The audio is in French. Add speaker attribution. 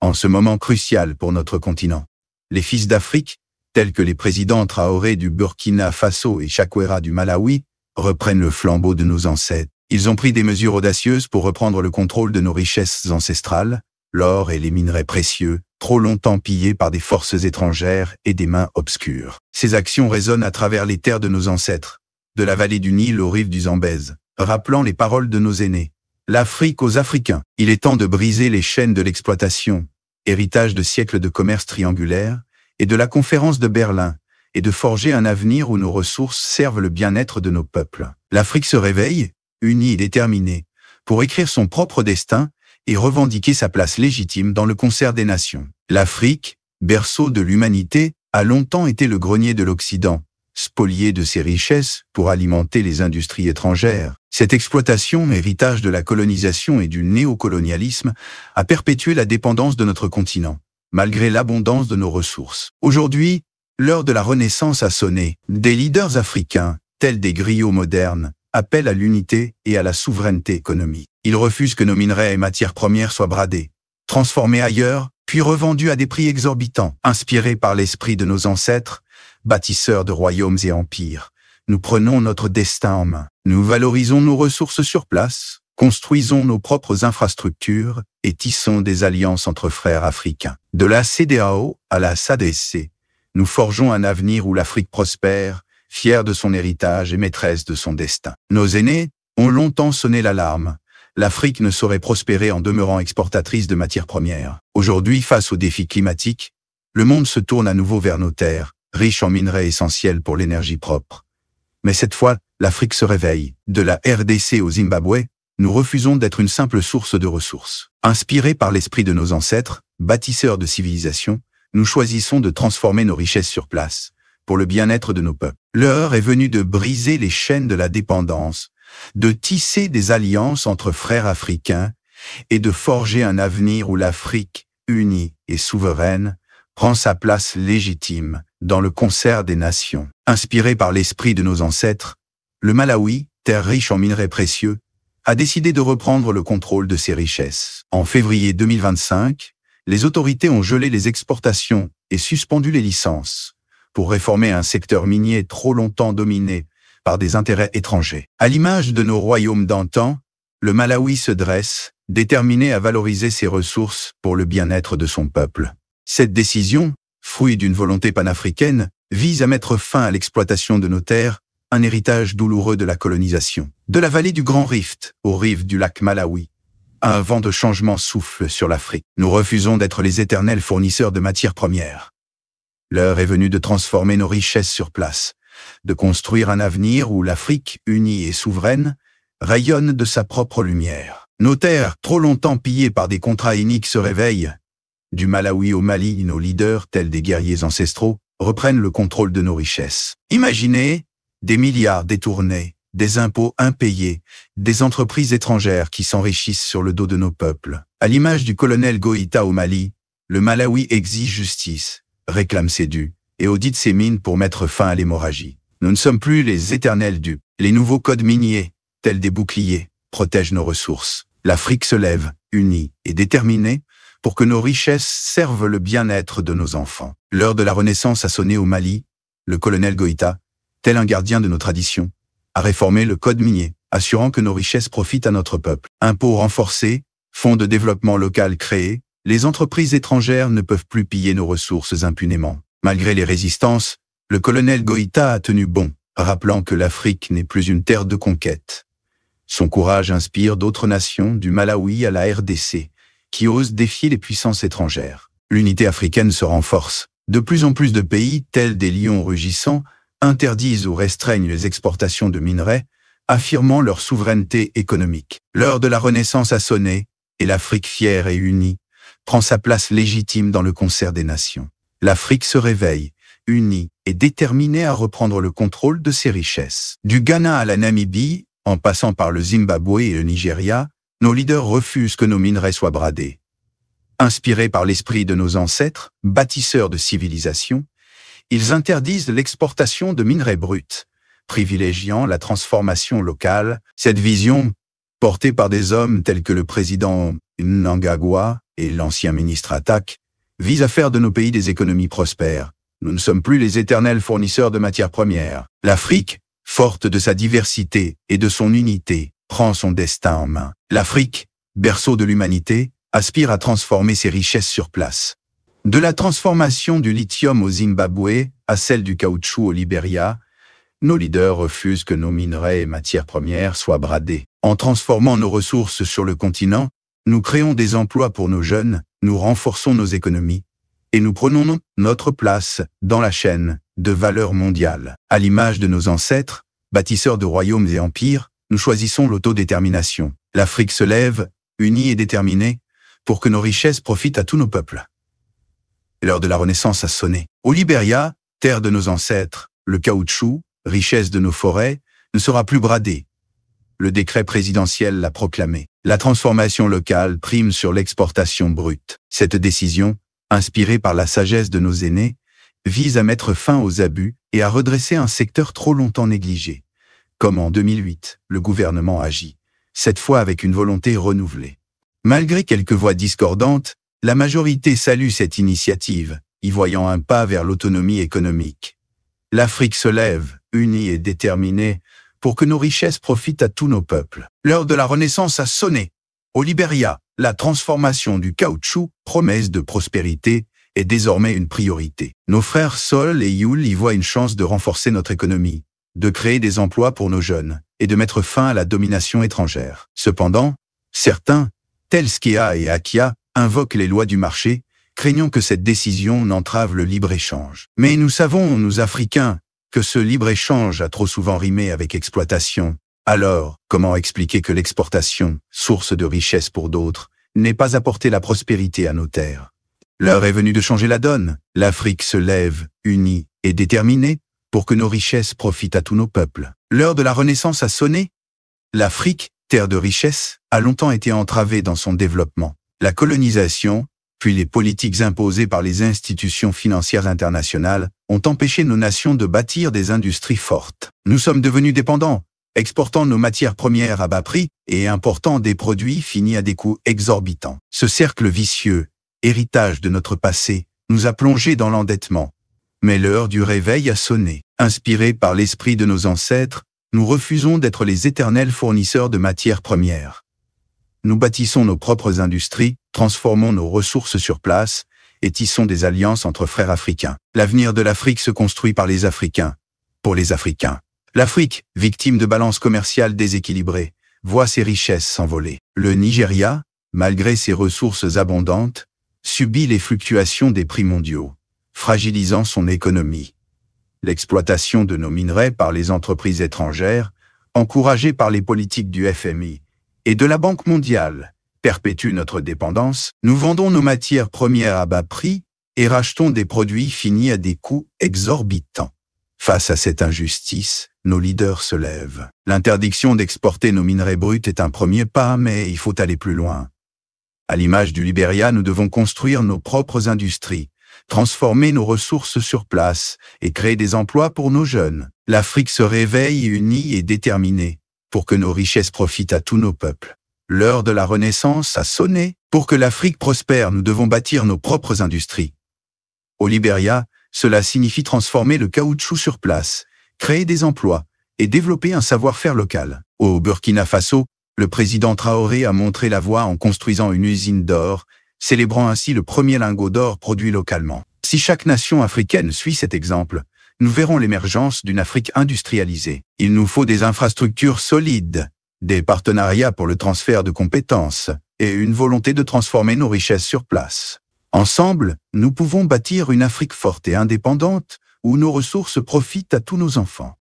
Speaker 1: En ce moment crucial pour notre continent, les fils d'Afrique, tels que les présidents Traoré du Burkina Faso et Chakwera du Malawi, reprennent le flambeau de nos ancêtres. Ils ont pris des mesures audacieuses pour reprendre le contrôle de nos richesses ancestrales, l'or et les minerais précieux, trop longtemps pillés par des forces étrangères et des mains obscures. Ces actions résonnent à travers les terres de nos ancêtres, de la vallée du Nil aux rives du Zambèze, rappelant les paroles de nos aînés. L'Afrique aux Africains. Il est temps de briser les chaînes de l'exploitation, héritage de siècles de commerce triangulaire, et de la conférence de Berlin, et de forger un avenir où nos ressources servent le bien-être de nos peuples. L'Afrique se réveille, unie et déterminée, pour écrire son propre destin et revendiquer sa place légitime dans le concert des nations. L'Afrique, berceau de l'humanité, a longtemps été le grenier de l'Occident, spolié de ses richesses pour alimenter les industries étrangères. Cette exploitation, héritage de la colonisation et du néocolonialisme, a perpétué la dépendance de notre continent, malgré l'abondance de nos ressources. Aujourd'hui, l'heure de la Renaissance a sonné. Des leaders africains, tels des griots modernes, appellent à l'unité et à la souveraineté économique. Ils refusent que nos minerais et matières premières soient bradés, transformés ailleurs, puis revendus à des prix exorbitants. Inspirés par l'esprit de nos ancêtres, bâtisseurs de royaumes et empires, nous prenons notre destin en main. Nous valorisons nos ressources sur place, construisons nos propres infrastructures et tissons des alliances entre frères africains. De la CEDEAO à la SADC, nous forgeons un avenir où l'Afrique prospère, fière de son héritage et maîtresse de son destin. Nos aînés ont longtemps sonné l'alarme. L'Afrique ne saurait prospérer en demeurant exportatrice de matières premières. Aujourd'hui, face aux défis climatiques, le monde se tourne à nouveau vers nos terres, riches en minerais essentiels pour l'énergie propre. Mais cette fois, l'Afrique se réveille. De la RDC au Zimbabwe, nous refusons d'être une simple source de ressources. Inspirés par l'esprit de nos ancêtres, bâtisseurs de civilisation, nous choisissons de transformer nos richesses sur place, pour le bien-être de nos peuples. L'heure est venue de briser les chaînes de la dépendance, de tisser des alliances entre frères africains et de forger un avenir où l'Afrique, unie et souveraine, prend sa place légitime dans le concert des nations. Inspiré par l'esprit de nos ancêtres, le Malawi, terre riche en minerais précieux, a décidé de reprendre le contrôle de ses richesses. En février 2025, les autorités ont gelé les exportations et suspendu les licences pour réformer un secteur minier trop longtemps dominé par des intérêts étrangers. À l'image de nos royaumes d'antan, le Malawi se dresse, déterminé à valoriser ses ressources pour le bien-être de son peuple. Cette décision, fruit d'une volonté panafricaine, vise à mettre fin à l'exploitation de nos terres, un héritage douloureux de la colonisation. De la vallée du Grand Rift aux rives du lac Malawi, un vent de changement souffle sur l'Afrique. Nous refusons d'être les éternels fournisseurs de matières premières. L'heure est venue de transformer nos richesses sur place, de construire un avenir où l'Afrique, unie et souveraine, rayonne de sa propre lumière. Nos terres, trop longtemps pillées par des contrats iniques, se réveillent. Du Malawi au Mali, nos leaders, tels des guerriers ancestraux, reprennent le contrôle de nos richesses. Imaginez des milliards détournés, des impôts impayés, des entreprises étrangères qui s'enrichissent sur le dos de nos peuples. À l'image du colonel Goïta au Mali, le Malawi exige justice, réclame ses dus et audite ses mines pour mettre fin à l'hémorragie. Nous ne sommes plus les éternels dupes. Les nouveaux codes miniers, tels des boucliers, protègent nos ressources. L'Afrique se lève, unie et déterminée, pour que nos richesses servent le bien-être de nos enfants. L'heure de la Renaissance a sonné au Mali. Le colonel Goïta, tel un gardien de nos traditions, a réformé le code minier, assurant que nos richesses profitent à notre peuple. Impôts renforcés, fonds de développement local créés, les entreprises étrangères ne peuvent plus piller nos ressources impunément. Malgré les résistances, le colonel Goïta a tenu bon, rappelant que l'Afrique n'est plus une terre de conquête. Son courage inspire d'autres nations, du Malawi à la RDC, qui osent défier les puissances étrangères. L'unité africaine se renforce. De plus en plus de pays, tels des lions rugissants, interdisent ou restreignent les exportations de minerais, affirmant leur souveraineté économique. L'heure de la Renaissance a sonné, et l'Afrique fière et unie prend sa place légitime dans le concert des nations. L'Afrique se réveille, unie et déterminée à reprendre le contrôle de ses richesses. Du Ghana à la Namibie, en passant par le Zimbabwe et le Nigeria, nos leaders refusent que nos minerais soient bradés. Inspirés par l'esprit de nos ancêtres, bâtisseurs de civilisation, ils interdisent l'exportation de minerais bruts, privilégiant la transformation locale. Cette vision, portée par des hommes tels que le président Mnangagwa, et l'ancien ministre Attaque, vise à faire de nos pays des économies prospères. Nous ne sommes plus les éternels fournisseurs de matières premières. L'Afrique, forte de sa diversité et de son unité, prend son destin en main. L'Afrique, berceau de l'humanité, aspire à transformer ses richesses sur place. De la transformation du lithium au Zimbabwe à celle du caoutchouc au Libéria, nos leaders refusent que nos minerais et matières premières soient bradés. En transformant nos ressources sur le continent, nous créons des emplois pour nos jeunes, nous renforçons nos économies et nous prenons notre place dans la chaîne de valeur mondiale. À l'image de nos ancêtres, bâtisseurs de royaumes et empires, nous choisissons l'autodétermination. L'Afrique se lève, unie et déterminée, pour que nos richesses profitent à tous nos peuples. L'heure de la Renaissance a sonné. Au Libéria, terre de nos ancêtres, le caoutchouc, richesse de nos forêts, ne sera plus bradé. Le décret présidentiel l'a proclamé. La transformation locale prime sur l'exportation brute. Cette décision, inspirée par la sagesse de nos aînés, vise à mettre fin aux abus et à redresser un secteur trop longtemps négligé. Comme en 2008, le gouvernement agit, cette fois avec une volonté renouvelée. Malgré quelques voix discordantes, la majorité salue cette initiative, y voyant un pas vers l'autonomie économique. L'Afrique se lève, unie et déterminée, pour que nos richesses profitent à tous nos peuples. L'heure de la Renaissance a sonné. Au Libéria, la transformation du caoutchouc, promesse de prospérité, est désormais une priorité. Nos frères Sol et Yul y voient une chance de renforcer notre économie, de créer des emplois pour nos jeunes et de mettre fin à la domination étrangère. Cependant, certains, tels Skea et Akia, invoquent les lois du marché, craignant que cette décision n'entrave le libre-échange. Mais nous savons, nous Africains, que ce libre-échange a trop souvent rimé avec exploitation. Alors, comment expliquer que l'exportation, source de richesse pour d'autres, n'ait pas apporté la prospérité à nos terres? L'heure est venue de changer la donne. L'Afrique se lève, unie et déterminée, pour que nos richesses profitent à tous nos peuples. L'heure de la Renaissance a sonné. L'Afrique, terre de richesse, a longtemps été entravée dans son développement. La colonisation, puis les politiques imposées par les institutions financières internationales, ont empêché nos nations de bâtir des industries fortes. Nous sommes devenus dépendants, exportant nos matières premières à bas prix et important des produits finis à des coûts exorbitants. Ce cercle vicieux, héritage de notre passé, nous a plongés dans l'endettement. Mais l'heure du réveil a sonné. Inspirés par l'esprit de nos ancêtres, nous refusons d'être les éternels fournisseurs de matières premières. Nous bâtissons nos propres industries, transformons nos ressources sur place et tissons des alliances entre frères africains. L'avenir de l'Afrique se construit par les Africains, pour les Africains. L'Afrique, victime de balances commerciales déséquilibrées, voit ses richesses s'envoler. Le Nigeria, malgré ses ressources abondantes, subit les fluctuations des prix mondiaux, fragilisant son économie. L'exploitation de nos minerais par les entreprises étrangères, encouragées par les politiques du FMI et de la Banque mondiale, perpétue notre dépendance. Nous vendons nos matières premières à bas prix et rachetons des produits finis à des coûts exorbitants. Face à cette injustice, nos leaders se lèvent. L'interdiction d'exporter nos minerais bruts est un premier pas, mais il faut aller plus loin. À l'image du Libéria, nous devons construire nos propres industries, transformer nos ressources sur place et créer des emplois pour nos jeunes. L'Afrique se réveille unie et déterminée pour que nos richesses profitent à tous nos peuples. L'heure de la Renaissance a sonné. Pour que l'Afrique prospère, nous devons bâtir nos propres industries. Au Libéria, cela signifie transformer le caoutchouc sur place, créer des emplois et développer un savoir-faire local. Au Burkina Faso, le président Traoré a montré la voie en construisant une usine d'or, célébrant ainsi le premier lingot d'or produit localement. Si chaque nation africaine suit cet exemple, nous verrons l'émergence d'une Afrique industrialisée. Il nous faut des infrastructures solides, des partenariats pour le transfert de compétences et une volonté de transformer nos richesses sur place. Ensemble, nous pouvons bâtir une Afrique forte et indépendante où nos ressources profitent à tous nos enfants.